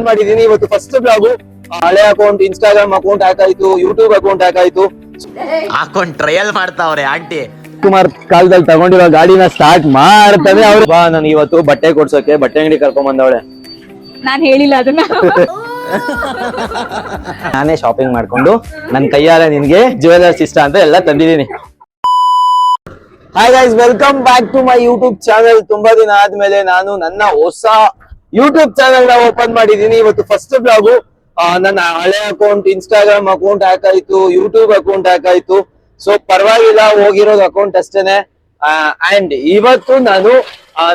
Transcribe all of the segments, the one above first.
ಮಾಡಿದೀನಿ ಇವತ್ತು first blog. ಹಳೆ ಅಕೌಂಟ್ ಇನ್ಸ್ಟಾಗ್ರಾಮ್ ಅಕೌಂಟ್ ಹ್ಯಾಕ್ ಆಯ್ತು, ಯೂಟ್ಯೂಬ್ ಅಕೌಂಟ್ ಹ್ಯಾಕ್ ಆಯ್ತು. ಅಕೌಂಟ್ ಟ್ರಯಲ್ ಮಾಡ್ತಾವ್ರೆ ಆಂಟಿ. ಕುಮಾರ್ ಕಾಲದಲ್ಲಿ ತಗೊಂಡಿರೋ ಗಾಡಿನ ಸ್ಟಾರ್ಟ್ ಮಾಡ್ತದೆ ಅವ್ರು. ಬಾ ನನ್ ಇವತ್ತು ಬಟ್ಟೆ ಕೊಡ್ಸೋಕೆ ಬಟ್ಟೆ ಅಂಗಡಿ ಕರ್ಕೊಂಡ್ ಬಂದವಳೆ. ನಾನ್ ಹೇಳಿಲ್ಲ ಅದನ್ನ. ನಾನೇ ಶಾಪಿಂಗ್ ಮಾಡ್ಕೊಂಡು ನನ್ ಕೈಯಾರೆ ನಿನ್ಗೆ ಜ್ಯುವೆಲರ್ಸ್ ಇಷ್ಟ ಅಂತ ಎಲ್ಲ ತಂದಿದ್ದೀನಿ. Hi guys, welcome back to my YouTube channel. ತುಂಬಾ ದಿನ ಆದ್ಮೇಲೆ ನಾನು ನನ್ನ ಹೊಸ ಯೂಟ್ಯೂಬ್ ಚಾನೆಲ್ ನ ಓಪನ್ ಮಾಡಿದೀನಿ. ಇವತ್ತು ಫಸ್ಟ್ ಬ್ಲಾಗು. ನನ್ನ ಹಳೆ ಅಕೌಂಟ್ ಇನ್ಸ್ಟಾಗ್ರಾಮ್ ಅಕೌಂಟ್ ಹ್ಯಾಕ್ ಆಯ್ತು, ಯೂಟ್ಯೂಬ್ ಅಕೌಂಟ್ ಹ್ಯಾಕ್ ಆಯ್ತು. ಸೊ ಪರವಾಗಿಲ್ಲ, ಹೋಗಿರೋದು ಅಕೌಂಟ್ ಅಷ್ಟೇನೆ. ಅಂಡ್ ಇವತ್ತು ನಾನು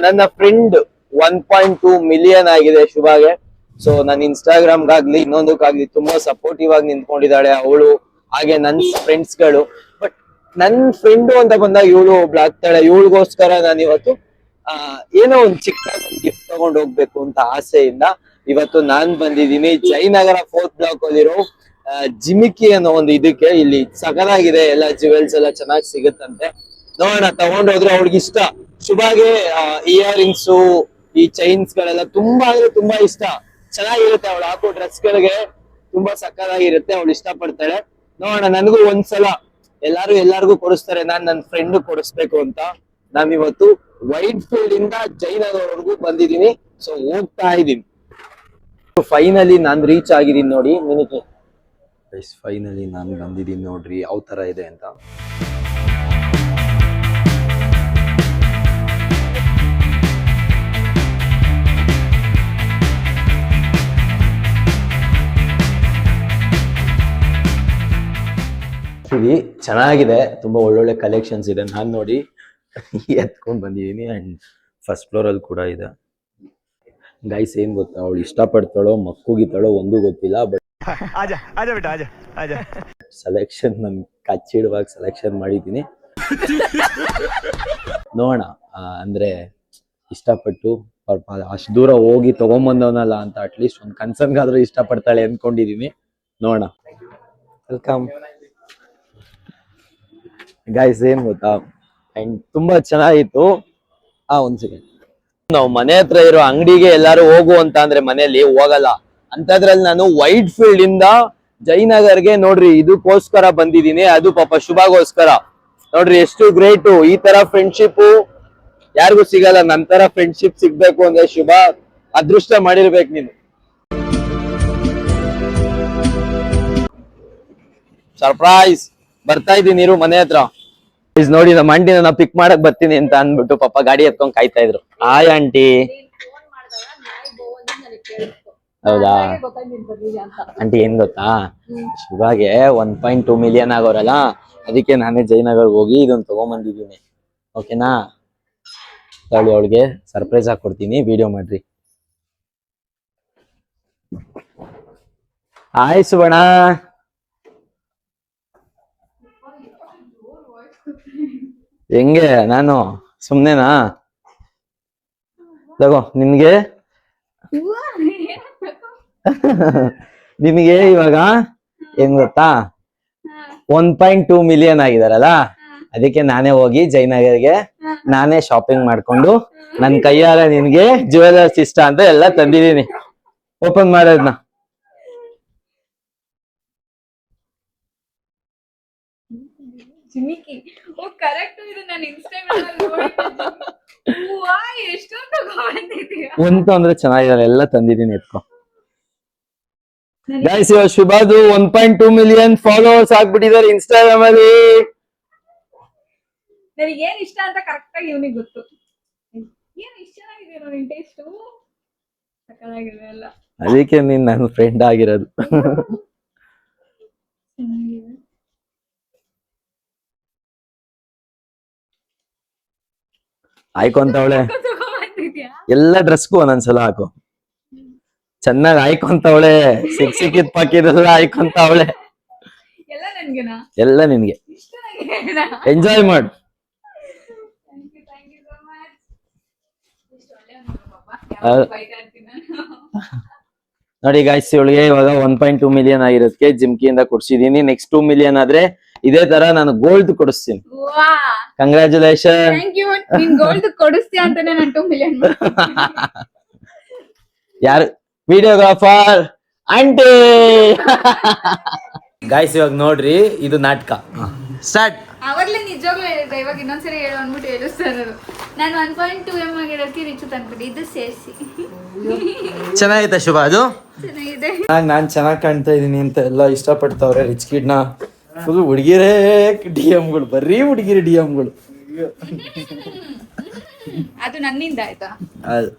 ನನ್ನ ಫ್ರೆಂಡ್ 1.2 ಮಿಲಿಯನ್ ಆಗಿದೆ ಶುಭಾಗೆ. ಸೊ ನನ್ನ ಇನ್ಸ್ಟಾಗ್ರಾಮ್ಗಾಗ್ಲಿ ಇನ್ನೊಂದಕ್ಕಾಗ್ಲಿ ತುಂಬಾ ಸಪೋರ್ಟಿವ್ ಆಗಿ ನಿಂತ್ಕೊಂಡಿದ್ದಾಳೆ ಅವಳು, ಹಾಗೆ ನನ್ ಫ್ರೆಂಡ್ಸ್ ಗಳು. ಬಟ್ ನನ್ ಫ್ರೆಂಡು ಅಂತ ಬಂದಾಗ ಇವಳು ಒಬ್ಳು ಆಗ್ತಾಳೆ. ಇವಳಿಗೋಸ್ಕರ ನಾನು ಇವತ್ತು ಏನೋ ಒಂದು ಚಿಕ್ಕ ಗಿಫ್ಟ್ ತಗೊಂಡು ಹೋಗ್ಬೇಕು ಅಂತ ಆಸೆಯಿಂದ ಇವತ್ತು ನಾನ್ ಬಂದಿದ್ದೀನಿ ಜಯನಗರ 4th ಬ್ಲಾಕ್ ಅಲ್ಲಿರೋ ಜಿಮಿಕಿ ಅನ್ನೋ ಒಂದು ಇದಕ್ಕೆ. ಇಲ್ಲಿ ಸಕಲಾಗಿದೆ, ಎಲ್ಲ ಜ್ಯುವೆಲ್ಸ್ ಎಲ್ಲ ಚೆನ್ನಾಗಿ ಸಿಗುತ್ತಂತೆ. ನೋಡೋಣ, ತಗೊಂಡೋದ್ರೆ ಅವ್ಳಿಗೆ ಇಷ್ಟ. ಶುಭಾಗೆ ಇಯರಿಂಗ್ಸ್, ಈ ಚೈನ್ಸ್ ಗಳೆಲ್ಲ ತುಂಬಾ ಅಂದ್ರೆ ತುಂಬಾ ಇಷ್ಟ. ಚೆನ್ನಾಗಿರುತ್ತೆ, ಅವಳು ಹಾಕೋ ಡ್ರೆಸ್ ಗಳಿಗೆ ತುಂಬಾ ಸಕ್ಕತ್ತಾಗಿರುತ್ತೆ, ಅವಳು ಇಷ್ಟ ಪಡ್ತಾಳೆ. ನೋಡೋಣ, ನನಗೂ ಒಂದ್ಸಲ ಎಲ್ಲಾರ್ಗು ಕೊಡಿಸ್ತಾರೆ, ನಾನ್ ನನ್ನ ಫ್ರೆಂಡ್ ಕೊಡಿಸ್ಬೇಕು ಅಂತ ನಾನಿವತ್ತು ವೈಟ್ ಫೀಲ್ಡ್ ಇಂದ ಜಯನಗರವರೆಗೂ ಬಂದಿದ್ದೀನಿ. ಸೊ ಹೋಗ್ತಾ ಇದ್ದೀನಿ. ಫೈನಲಿ ನಾನ್ ರೀಚ್ ಆಗಿದ್ದೀನಿ ನೋಡಿ. ಮಿನಿಕಿ ಫೈನಲಿ ನಾನು ಬಂದಿದ್ದೀನಿ ನೋಡ್ರಿ ಯಾವ ತರ ಇದೆ ಅಂತ. ಇಲ್ಲಿ ಚೆನ್ನಾಗಿದೆ, ತುಂಬಾ ಒಳ್ಳೊಳ್ಳೆ ಕಲೆಕ್ಷನ್ಸ್ ಇದೆ. ನಾನ್ ನೋಡಿ ಎತ್ಕೊಂಡ್ ಬಂದಿದ್ದೀನಿ. ಅಂಡ್ ಫಸ್ಟ್ ಫ್ಲೋರ್ ಅಲ್ಲಿ ಕೂಡ ಇದೆ. ಗೈಸ್ ಏನ್ ಗೊತ್ತಾ, ಅವಳು ಇಷ್ಟಪಡ್ತಾಳೋ ಮಕ್ಕುಗಿತಾಳೋ ಒಂದು ಗೊತ್ತಿಲ್ಲ. ಬಟ್ ಸೆಲೆಕ್ಷನ್ ನನ್ ಕಚ್ಚಿಡುವಾಗ ಸೆಲೆಕ್ಷನ್ ಮಾಡಿದ್ದೀನಿ. ನೋಡೋಣ, ಅಂದ್ರೆ ಇಷ್ಟಪಟ್ಟು ಅಷ್ಟು ದೂರ ಹೋಗಿ ತಗೊಂಬಂದವನಲ್ಲ ಅಂತ ಅಟ್ಲೀಸ್ಟ್ ಒಂದು ಕನ್ಸರ್ನ್ಗಾದ್ರೂ ಇಷ್ಟಪಡ್ತಾಳೆ ಅನ್ಕೊಂಡಿದೀನಿ. ನೋಡೋಣ. Welcome guys. ಏನ್ ಗೊತ್ತಾ, ಅಂಡ್ ತುಂಬಾ ಚೆನ್ನಾಗಿತ್ತು. ಒಂದ್ ಸೆಕೆಂಡ್. ನಾವು ಮನೆ ಹತ್ರ ಇರೋ ಅಂಗಡಿಗೆ ಎಲ್ಲಾರು ಹೋಗು ಅಂತ ಅಂದ್ರೆ ಮನೆಯಲ್ಲಿ ಹೋಗಲ್ಲ. ಅಂತದ್ರಲ್ಲಿ ನಾನು ವೈಟ್ ಫೀಲ್ಡ್ ಇಂದ ಜಯನಗರ್ಗೆ ನೋಡ್ರಿ ಇದಕ್ಕೋಸ್ಕರ ಬಂದಿದ್ದೀನಿ. ಅದು ಪಾಪ ಶುಭಾಗೋಸ್ಕರ. ನೋಡ್ರಿ ಎಷ್ಟು ಗ್ರೇಟು. ಈ ತರ ಫ್ರೆಂಡ್ಶಿಪ್ ಯಾರಿಗೂ ಸಿಗಲ್ಲ. ನನ್ ತರ ಫ್ರೆಂಡ್ಶಿಪ್ ಸಿಗ್ಬೇಕು ಅಂದ್ರೆ ಶುಭ ಅದೃಷ್ಟ ಮಾಡಿರ್ಬೇಕು ನೀನು. ಸರ್ಪ್ರೈಸ್ ಬರ್ತಾ ಇದ್ದೀನಿ ಇರು ಮನೆ ಹತ್ರ. ನೋಡಿ, ನಮ್ಮ ಆಂಟಿನ ನಾ ಪಿಕ್ ಮಾಡಕ್ ಬರ್ತೀನಿ ಅಂತ ಅಂದ್ಬಿಟ್ಟು ಪಾಪ ಗಾಡಿ ಎತ್ಕೊಂಡ್ ಕಾಯ್ತಾ ಇದ್ರು. Hi aunty. ಹೌದಾ ಆಂಟಿ, ಏನ್ ಗೊತ್ತಾ, ಶುಭಾಗೆ 1.2 ಮಿಲಿಯನ್ ಆಗೋರಲ್ಲ, ಅದಕ್ಕೆ ನಾನೇ ಜಯನಗರ್ ಹೋಗಿ ಇದನ್ನ ತಗೊಂಬಂದಿದ್ದೀನಿ. ಓಕೆನಾ? ಅವಳಿಗೆ ಸರ್ಪ್ರೈಸ್ ಆಗಿ ಕೊಡ್ತೀನಿ, ವಿಡಿಯೋ ಮಾಡ್ರಿ. ಹಾಯ್ ಸುವರ್ಣ. ಹೆಂಗೆ, ನಾನು ಸುಮ್ನೆನಾ? ತಗೋ ನಿನ್ಗೆ. ನಿಮಗೆ ಇವಾಗ ಏನ್ ಗೊತ್ತಾ, 1.2 ಮಿಲಿಯನ್ ಆಗಿದಾರಲ್ಲ, ಅದಕ್ಕೆ ನಾನೇ ಹೋಗಿ ಜಯನಗರ್ಗೆ ನಾನೇ ಶಾಪಿಂಗ್ ಮಾಡ್ಕೊಂಡು ನನ್ ಕೈಯಾರ ನಿನ್ಗೆ ಜ್ಯುವೆಲರ್ಸ್ ಇಷ್ಟ ಅಂತ ಎಲ್ಲ ತಂದಿದ್ದೀನಿ. ಓಪನ್ ಮಾಡೋದ್ನ. ಜಿಮಿಕಿ ಕರೆಕ್ಟ್ ಇದು. ನಾನು ಇನ್ಸ್ಟಾಗ್ರಾಮ್ ಅಲ್ಲಿ ನೋಡಿದ್ದೆ. ಎಷ್ಟೊಂದು ತಗೊಂಡಿದ್ದೀಯಾ ಅಂತ ಅಂದ್ರೆ ಚೆನ್ನಾಗಿದ್ದಾರೆ, ಎಲ್ಲ ತಂದಿದ್ದೀನಿ. ಎತ್ಕೊ ಗೈಸ್. ಇವಾಗ ಶುಭಾದು 1.2 ಮಿಲಿಯನ್ ಫಾಲೋವರ್ಸ್ ಆಗ್ಬಿಟ್ಟಿದ್ದಾರೆ ಇನ್ಸ್ಟಾಗ್ರಾಮ್ ಅಲ್ಲಿ. ನನಗೆ ಏನ್ ಇಷ್ಟ ಅಂತ ಕರೆಕ್ಟ್ ಆಗಿ ಇವನಿಗೆ ಗೊತ್ತು. ಏನ್ ಇಷ್ಟ ಚೆನ್ನಾಗಿದೆ ನೋಡಿ, ಟೇಸ್ಟ್ ಸಕ್ಕತ್ತಾಗಿದೆ ಎಲ್ಲ. ಅದಕ್ಕೆ ನೀನ್ ನನ್ನ ಫ್ರೆಂಡ್ ಆಗಿರೋದು. ಆಯ್ಕೊಂತವಳೆ ಎಲ್ಲ ಡ್ರೆಸ್ಗೂ ಒಂದೊಂದ್ಸಲ ಹಾಕು. ಚೆನ್ನಾಗಿ ಆಯ್ಕೊಂತವಳೆ, ಸಿಕ್ಕಿದ್ ಪಾಕಿದೆಲ್ಲ ಆಯ್ಕೊಂತವಳೆ. ಎಲ್ಲ ನಿನ್ಗೆ. ಎಂಜಾಯ್ ಮಾಡು. ನೋಡಿ ಗಾಯ್ಸ್, ಇವಳಿಗೆ ಇವಾಗ 1.2 ಮಿಲಿಯನ್ ಆಗಿರೋದಕ್ಕೆ ಜಿಮ್ಕಿಯಿಂದ ಕೊಡ್ಸಿದೀನಿ. ನೆಕ್ಸ್ಟ್ 2 ಮಿಲಿಯನ್ ಆದ್ರೆ ಇದೇ ತರ ನಾನು ಗೋಲ್ಡ್ ಕೊಡಿಸ್ತೀನಿ. ಕಂಗ್ರಾಚುಲೇಷನ್. ಗೋಲ್ಡ್ ಕೊಡಿಸ್ತೀಯ ಅಂತಾನೆ ನಾನು 2 ಮಿಲಿಯನ್. ಯಾರು ವಿಡಿಯೋಗ್ರಾಫರ್ ಆಂಟಿ. ಗಾಯ್ಸ್ ಇವಾಗ ನೋಡ್ರಿ, ಇದು ನಾಟಕ ಸ್ಟಾರ್ಟ್. ಅವಾಗ್ಲೇ ನಿಜವಾಗ್ಲೂ ಹೇಳಿದ್ರೆ, ಇವಾಗ ಇನ್ನೊಂದ್ಸರಿ ಹೇಳು ಅಂದ್ಬಿಟ್ಟು ಹೇಳಿಸ್ತಾ ಇರೋದು. ನಾನು 1.2 m ಆಗಿರೋದಕ್ಕೆ ರಿಚ್ ತಂದ್ಬಿಟ್ಟು ಇದು ಸೇರಿಸಿ. ಚೆನ್ನಾಗೈತೆ ಶುಭ? ಅದು ಚೆನ್ನಾಗಿದೆ. ನಾನ್ ಚೆನ್ನಾಗ್ ಕಾಣ್ತಾ ಇದೀನಿ ಅಂತ ಎಲ್ಲ ಇಷ್ಟಪಡ್ತಾವ್ರೆ ರಿಚ್ ಕಿಡ್ನ. ಫುಲ್ ಹುಡುಗಿರೇ DM ಗಳು, ಬರೀ ಹುಡುಗಿರಿ DM ಗಳು. ಅದು ನನ್ನಿಂದ ಆಯ್ತಾ?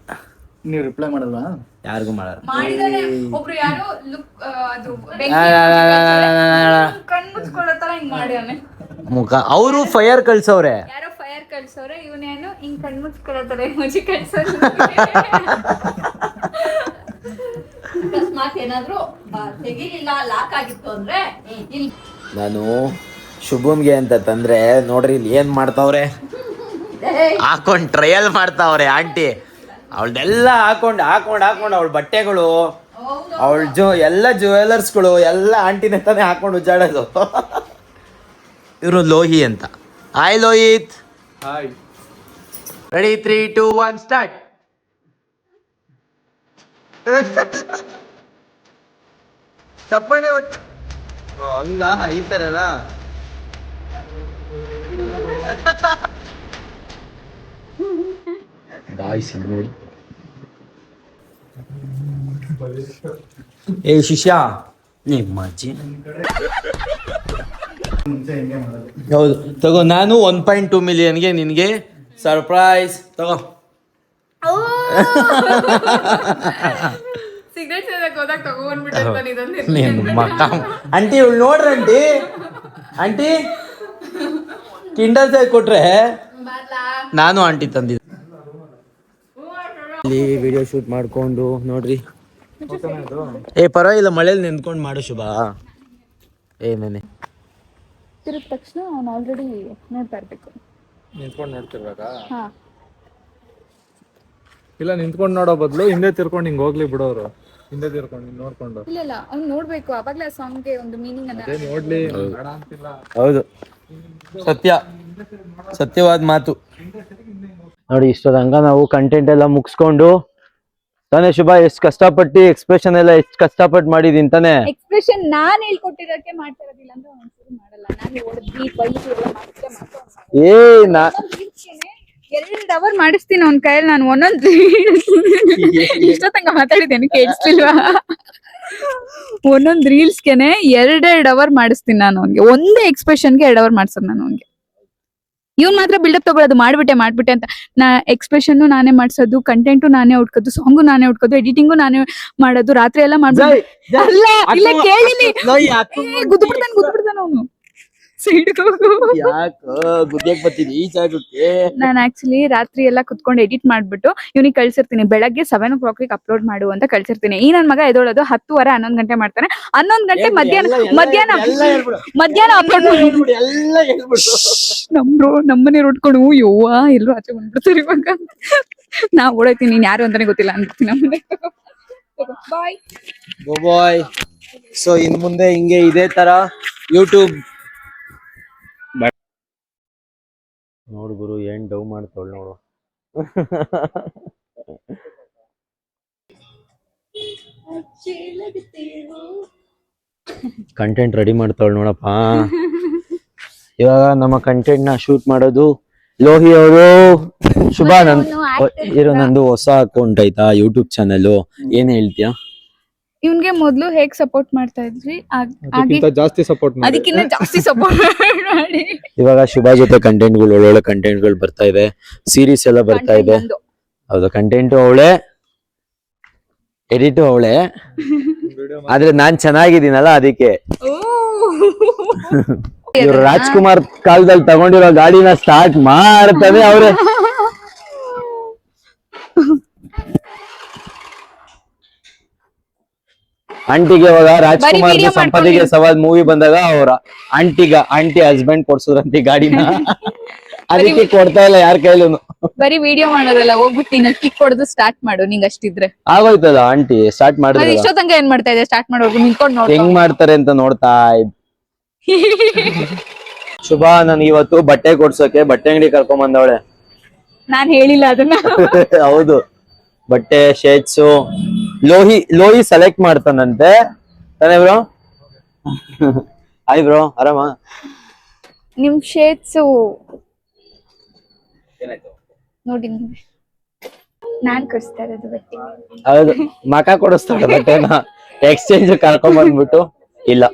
ನೀವು ರಿಪ್ಲೈ ಮಾಡಲ್ವಾ? ಯಾರಿಗೂ ಮಾಡಲ್ಲ. ಮಾಡಿದಾರೆ ಒಬ್ರು ಯಾರೋ ಲುಕ್ ಅದು ಕಣ್ ಮುಚ್ಕೊಳ್ಳೋ ತರ ಹಿಂಗ್ ಮಾಡ್ಯಾನೆ ಮುಖ. ಅವರು ಫೈರ್ ಕಳ್ಸವ್ರೆ. ಯಾರೋ ಫೈರ್ ಕಳ್ಸವ್ರೆ, ಇವನೇನು ಹಿಂಗ್ ಕಣ್ ಮುಚ್ಕೊಳ್ಳೋ ತರ ಮುಜಿ ಕಳ್ಸೋದು. ಅಕಸ್ಮಾತ್ ಏನಾದ್ರು ತೆಗಿಲಿಲ್ಲ, ಲಾಕ್ ಆಗಿತ್ತು ಅಂದ್ರೆ ನಾನು ಶುಭಮ್ಗೆ ಅಂತ ತಂದ್ರೆ ನೋಡ್ರಿ ಇಲ್ಲಿ ಏನ್ ಮಾಡ್ತಾವ್ರೆ, ಹಾಕೊಂಡ್ ಟ್ರಯಲ್ ಮಾಡ್ತಾವ್ರೆ ಆಂಟಿ. ಅವಳ್ದೆಲ್ಲ ಹಾಕೊಂಡ್ ಅವಳ ಬಟ್ಟೆಗಳು, ಅವಳ ಎಲ್ಲ ಜ್ಯುವೆಲರ್ಸ್ಗಳು ಎಲ್ಲ ಆಂಟಿನೇ ತಾನೇ ಹಾಕೊಂಡು ಉಜ್ಜಾಡೋದು. ಇವರು ಲೋಹಿ ಅಂತ. Hi Lohith. Hi. Ready 3, 2, 1 start. ಹಂಗ ಈ ತರನಾ? ಏ ಶಿಷ್ಯ, ನಿಮ್ಮ ಅಜ್ಜಿ. ಹೌದು ತಗೋ, ನಾನು 1.2 ಮಿಲಿಯನ್ಗೆ ನಿನ್ಗೆ ಸರ್ಪ್ರೈಸ್ ತಗೋ. ಸಿಗರೇಟ್ ಸೇದಕ್ ಹೋದಾಗ ತಗೊಂಡ್ಬಿಟ್ಟಿರ್ತಾನೆ ಇದೊಂದು. ನೀನು ಮಕ್ಕ ಆಂಟಿ, ಇವಳು ನೋಡ್ರಿ ಆಂಟಿ ಕಿಂಡರ್ ಜಾಯ್ ಕೊಟ್ರೆ ನಾನು ಆಂಟಿ ತಂದಿದ್ದೆ. ಇಲ್ಲಿ ವಿಡಿಯೋ ಶೂಟ್ ಮಾಡ್ಕೊಂಡು ನೋಡ್ರಿ. ಏ ಪರವಾಗಿಲ್ಲ, ಮಳೇಲಿ ನಿಂತ್ಕೊಂಡು ಮಾಡು ಶುಭ. ಏನೇನೆ ತಿರುಗಿದ ತಕ್ಷಣ ಅವ್ನು ಆಲ್ರೆಡಿ ನೋಡ್ತಾ ಇರ್ಬೇಕು. ನಿಂತ್ಕೊಂಡು ನೋಡ್ತಿರ್ಬೇಕಾ? ಹಾ, ಇಲ್ಲ ನಿಂತ್ಕೊಂಡು ನೋಡೋ ಬದಲು ಹಿಂದೆ ತಿರ್ಕೊಂಡು ಹಿಂಗ್ ಹೋಗ್ಲಿ ಬಿಡೋರು. ಹಿಂದೆ ತಿರ್ಕೊಂಡು ಹಿಂಗ್ ನೋಡ್ಕೊಂಡು ಇಲ್ಲ ಅವ್ನು ನೋಡ್ಬೇಕು. ಅವಾಗ್ಲೇ ಆ ಸಾಂಗ್ಗೆ ಒಂದು ಮೀನಿಂಗ್ ಅನ್ನ. ಅದೇ ನೋಡ್ಲಿ, ಬೇಡ ಅಂತಿಲ್ಲ. ಹೌದು, ಸತ್ಯವಾದ ಮಾತು. ನೋಡಿ, ಇಷ್ಟೊಂದಂಗ ನಾವು ಕಂಟೆಂಟ್ ಎಲ್ಲ ಮುಗಿಸ್ಕೊಂಡು ತಾನೇ ಶುಭ, ಎಷ್ಟು ಕಷ್ಟಪಟ್ಟು ಎಕ್ಸ್ಪ್ರೆಷನ್ ಎಲ್ಲ ಎಷ್ಟು ಕಷ್ಟಪಟ್ಟು ಮಾಡಿದೀನಿ ತಾನೆ. ಎಕ್ಸ್ಪ್ರೆಷನ್ ನಾನ್ ಹೇಳ್ಕೊಟ್ಟಿರೋಕೆ ಮಾಡ್ತಾ ಇರೋದಿಲ್ಲ ಅಂದ್ರೆ ಒಂದ್ಸರಿ ಮಾಡಲ್ಲ. ನಾನು ಹೊಡೆದ್ವಿ ಬೈದು ಎಲ್ಲ ಮಾಡ್ತಾ ಏ ನಾ 2 ಅವರ್ ಮಾಡಿಸ್ತೀನಿ ಅವ್ನ ಕೈಯಲ್ಲಿ. ನಾನು ಒಂದೊಂದು ಇಷ್ಟೊತ್ತಂಗ ಮಾತಾಡಿದ್ದೇನೆ, ಕೇಳಿಸ್ತಿಲ್ವಾ? ಒಂದೊಂದ್ ರೀಲ್ಸ್ಗೆನೆ 2 ಅವರ್ ಮಾಡಿಸ್ತೀನಿ ನಾನು ಅವ್ನಿಗೆ. ಒಂದೇ ಎಕ್ಸ್ಪ್ರೆಷನ್ಗೆ 2 ಅವರ್ ಮಾಡ್ಸೋದು ನಾನು ಅವ್ನಿಗೆ. ಇವ್ನ್ ಮಾತ್ರ ಬಿಲ್ಡಪ್ ತಗೊಳ್ಳೋದು, ಮಾಡ್ಬಿಟ್ಟೆ ಅಂತ. ನಾ ಎಕ್ಸ್ಪ್ರೆಷನ್ ನಾನೇ ಮಾಡ್ಸೋದು, ಕಂಟೆಂಟು ನಾನೇ ಹುಡ್ಕೋದು, ಸಾಂಗು ನಾನೇ ಹುಡ್ಕೋದು, ಎಡಿಟಿಂಗು ನಾನೇ ಮಾಡೋದು, ರಾತ್ರಿ ಎಲ್ಲ ಮಾಡ್ಬೋದು. ಅಲ್ಲ ಇಲ್ಲ ಕೇಳಿನಿ, ಗುದ್ದು ಬಿಡ್ತಾನ ಅವನು. ನಾನು ಆಕ್ಚುಲಿ ರಾತ್ರಿ ಎಲ್ಲ ಕುತ್ಕೊಂಡು ಎಡಿಟ್ ಮಾಡ್ಬಿಟ್ಟು ಇವ್ನಿಗೆ ಕಳ್ಸಿರ್ತೀನಿ. ಬೆಳಗ್ಗೆ 7 o'clock ಅಪ್ಲೋಡ್ ಮಾಡು ಅಂತ ಕಳ್ಸಿರ್ತೀನಿ. ಈ ನನ್ ಮಗ ಎದೋಳೋದು 10:30 11 ಗಂಟೆ ಮಾಡ್ತಾನೆ. 11 ಗಂಟೆ ಮಧ್ಯಾಹ್ನ ಅಪ್ಲೋಡ್ ಮಾಡಿ. ನಮ್ಮನೆ ನೋಡ್ಕೊಂಡು ಯವ್ವ ಎಲ್ಲರೂ ಆಚೆ ಬಂದ್ಬಿಡ್ತಾರೆ ಇವಾಗ. ನಾ ಓಡೋಯ್ತೀನಿ, ನೀನ್ ಯಾರು ಅಂತಾನೆ ಗೊತ್ತಿಲ್ಲ ಅನ್ಬಿಡ್ತೀನಿ ನಮ್ಮನೆ. ಬಾಯ್. ಸೊ ಇನ್ ಮುಂದೆ ಹಿಂಗೆ ಇದೇ ತರ ಯೂಟ್ಯೂಬ್ ನೋಡು ಗುರು, ಏನ್ ಡೌ ಮಾಡ್ತವಳು ನೋಡು. ಕಂಟೆಂಟ್ ರೆಡಿ ಮಾಡ್ತಾವಳು ನೋಡಪ್ಪ. ಇವಾಗ ನಮ್ಮ ಕಂಟೆಂಟ್ ನ ಶೂಟ್ ಮಾಡೋದು ಲೋಹಿ ಅವರು. ಶುಭ, ನಂದು ಹೊಸ ಅಕೌಂಟ್ ಆಯ್ತಾ ಯೂಟ್ಯೂಬ್ ಚಾನಲ್, ಏನ್ ಹೇಳ್ತೀಯಾ? ಇವ್ನ್ಗೆ ಮೊದ್ಲು ಹೇಗ್ ಸಪೋರ್ಟ್ ಮಾಡ್ತಾ ಇದ್ವಿ ಜಾಸ್ತಿ ಸಪೋರ್ಟ್ ಮಾಡಿ, ಅದಕ್ಕಿಂತ ಜಾಸ್ತಿ ಸಪೋರ್ಟ್ ಮಾಡಿ. ಇವಾಗ ಶುಭ ಜೊತೆ ಕಂಟೆಂಟ್ಗಳು, ಒಳ್ಳೊಳ್ಳೆ ಕಂಟೆಂಟ್ಗಳು ಬರ್ತಾ ಇದೆ, ಸೀರೀಸ್ ಎಲ್ಲ ಬರ್ತಾ ಇದೆ. ಹೌದು, ಕಂಟೆಂಟ್ ಅವಳೆ, ಎಡಿಟು ಅವಳೆ, ಆದ್ರೆ ನಾನ್ ಚೆನ್ನಾಗಿದ್ದೀನಲ್ಲ ಅದಕ್ಕೆ. ಇವ್ರು ರಾಜ್ಕುಮಾರ್ ಕಾಲದಲ್ಲಿ ತಗೊಂಡಿರೋ ಗಾಡಿನ ಸ್ಟಾರ್ಟ್ ಮಾಡ್ತಾನೆ ಅವ್ರೆ. ಆಂಟಿಗೆ ಇವಾಗ ರಾಜ್ಕುಮಾರ್ ಸಂಪದಿಗೆ ಸವಾಲ್ ಮೂವಿ ಬಂದಾಗ ಅವ್ರ ಆಂಟಿ ಹಸ್ಬೆಂಡ್ ಕೊಡ್ಸೋದ್ರಂತೆ ಗಾಡಿನ. ಅದಕ್ಕೆ ಕೊಡ್ತಾ ಇಲ್ಲ ಯಾರ ಕೈಲೂ. ಬರೀ ವಿಡಿಯೋ ಮಾಡೋದಲ್ಲ, ಹೋಗ್ಬಿಟ್ಟು ನೀನ್ ಕಿಕ್ ಕೊಡೋದು ಸ್ಟಾರ್ಟ್ ಮಾಡು. ನಿಂಗ್ ಅಷ್ಟಿದ್ರೆ ಆಗೋಯ್ತದ. ಆಂಟಿ ಸ್ಟಾರ್ಟ್ ಮಾಡಿದ್ರೆ ಇಷ್ಟೊತ್ತಂಗ ಏನ್ ಮಾಡ್ತಾ ಇದೆ? ಸ್ಟಾರ್ಟ್ ಮಾಡೋದು ನಿಂತ್ಕೊಂಡು ನೋಡಿ ಹೆಂಗ್ ಮಾಡ್ತಾರೆ ಅಂತ ನೋಡ್ತಾ ಇದ್. ಶುಭ ನನ್ಗೆ ಇವತ್ತು ಬಟ್ಟೆ ಕೊಡ್ಸೋಕೆ ಬಟ್ಟೆ ಅಂಗಡಿ ಕರ್ಕೊಂಡ್ ಬಂದವಳೆ. ನಾನ್ ಹೇಳಿಲ್ಲ ಅದನ್ನ. ಹೌದು, ಬಟ್ಟೆ ಶೇಡ್ಸು ಲೋಹಿ ಸೆಲೆಕ್ಟ್ ಮಾಡ್ತಾನಂತೆ ತಾನೇ ಬ್ರೋ? ಹಾಯ್ ಬ್ರೋ, ಆರಾಮ? ನಿಮ್ ಶೇಡ್ಸು ನೋಡಿ ನಾನ್ ಕೊಡಿಸ್ತಾ ಇರೋದು ಬಟ್ಟೆ. ಹೌದು, ಮಕ ಕೊಡಿಸ್ತಾಳೆ ಬಟ್ಟೆನ ಎಕ್ಸ್ಚೇಂಜ್ ಕರ್ಕೊಂಡ್ ಬಂದ್ಬಿಟ್ಟು. ಇಲ್ಲ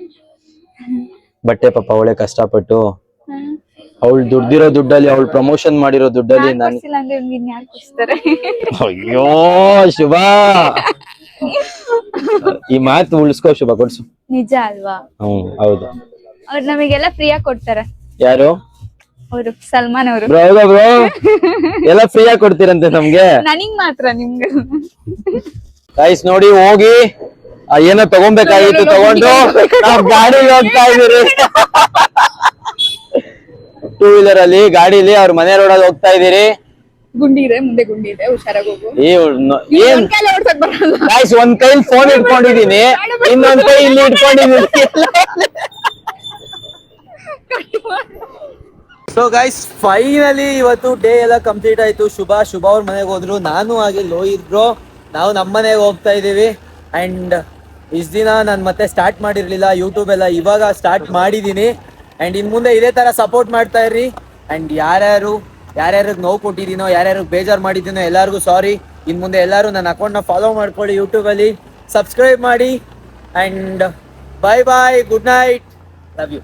ಬಟ್ಟೆ ಪಾಪ ಅವಳೆ ಕಷ್ಟಪಟ್ಟು ಅವಳು ದುಡ್ದಿರೋ ದುಡ್ಡಲ್ಲಿ, ಅವಳು ಪ್ರಮೋಷನ್ ಮಾಡಿರೋ ದುಡ್ಡಲ್ಲಿ ನಾನು ಕೊಡ್ಸಿಲ್ಲ ಅಂದ್ರೆ ಇವ್ನಿಗೆ ಯಾರು ಕೊಡಿಸ್ತಾರೆ? ಅಯ್ಯೋ ಶುಭ, ಈ ಮಾತು ಉಳಿಸ್ಕೋ ಶುಭ, ಕೊಡ್ಸು. ನಿಜ ಅಲ್ವಾ? ಹೌದು. ಅವ್ರು ನಮಗೆಲ್ಲ ಫ್ರೀಯಾಗಿ ಕೊಡ್ತಾರೆ. ಯಾರು? ಅವರು ಸಲ್ಮಾನ್ ಅವರು. ಬ್ರೋ ಹೌದಾ ಬ್ರೋ? ಎಲ್ಲ ಫ್ರೀಯಾಗಿ ಕೊಡ್ತೀರಂತೆ ನಮ್ಗೆ? ನನಗ್ ಮಾತ್ರ, ನಿಮ್ಗೆ ಗೈಸ್ ನೋಡಿ, ಹೋಗಿ ಏನೋ ತಗೊಂಬೇಕಾಗಿತ್ತು ತಗೊಂಡು ನಾವ್ ಗಾಡಿಗೆ ಹೋಗ್ತಾ ಇದೀರಿ. 2 ವೀಲರ್ ಅಲ್ಲಿ, ಗಾಡಿಲಿ ಅವ್ರ ಮನೆ ರೋಡಲ್ಲಿ ಹೋಗ್ತಾ ಇದೀರಿ. ಗುಂಡಿ ಇದೆ, ಮುಂದೆ ಗುಂಡಿ ಇದೆ, ಹುಷಾರಾಗಿ ಹೋಗು. ಏನ್ ಗೈಸ್, ಒಂದ್ ಕೈಲಿ ಫೋನ್ ಇಟ್ಕೊಂಡಿದೀನಿ, ಇನ್ನೊಂದ್ ಕೈ ಇಲ್ಲಿ ಇಟ್ಕೊಂಡಿದೀನಿ. ಸೊ ಗೈಸ್, ಫೈನಲಿ ಇವತ್ತು ಡೇ ಎಲ್ಲ ಕಂಪ್ಲೀಟ್ ಆಯ್ತು. ಶುಭ ಅವ್ರ ಮನೆಗೆ ಹೋದ್ರು, ನಾನು ಹಾಗೆ ಲೋಹಿತ್ ಬ್ರೋ ನಾವು ನಮ್ಮ ಮನೆಗೆ ಹೋಗ್ತಾ ಇದೀವಿ. ಅಂಡ್ ಇಷ್ಟ ದಿನ ನಾನು ಮತ್ತೆ ಸ್ಟಾರ್ಟ್ ಮಾಡಿರ್ಲಿಲ್ಲ ಯೂಟ್ಯೂಬ್ ಎಲ್ಲ, ಇವಾಗ ಸ್ಟಾರ್ಟ್ ಮಾಡಿದೀನಿ. ಅಂಡ್ ಇನ್ ಮುಂದೆ ಇದೇ ತರ ಸಪೋರ್ಟ್ ಮಾಡ್ತಾ ಇರ್ರಿ. ಅಂಡ್ ಯಾರ್ಯಾರಿಗೆ ನೋವು ಕೊಟ್ಟಿದ್ದೀನೋ, ಯಾರ್ಯಾರಿಗೆ ಬೇಜಾರು ಮಾಡಿದ್ದೀನೋ ಎಲ್ಲರಿಗೂ ಸಾರಿ. ಇನ್ ಮುಂದೆ ಎಲ್ಲರೂ ನನ್ನ ಅಕೌಂಟ್ನ ಫಾಲೋ ಮಾಡ್ಕೊಳ್ಳಿ, ಯೂಟ್ಯೂಬಲ್ಲಿ ಸಬ್ಸ್ಕ್ರೈಬ್ ಮಾಡಿ. And bye bye, good night, love you.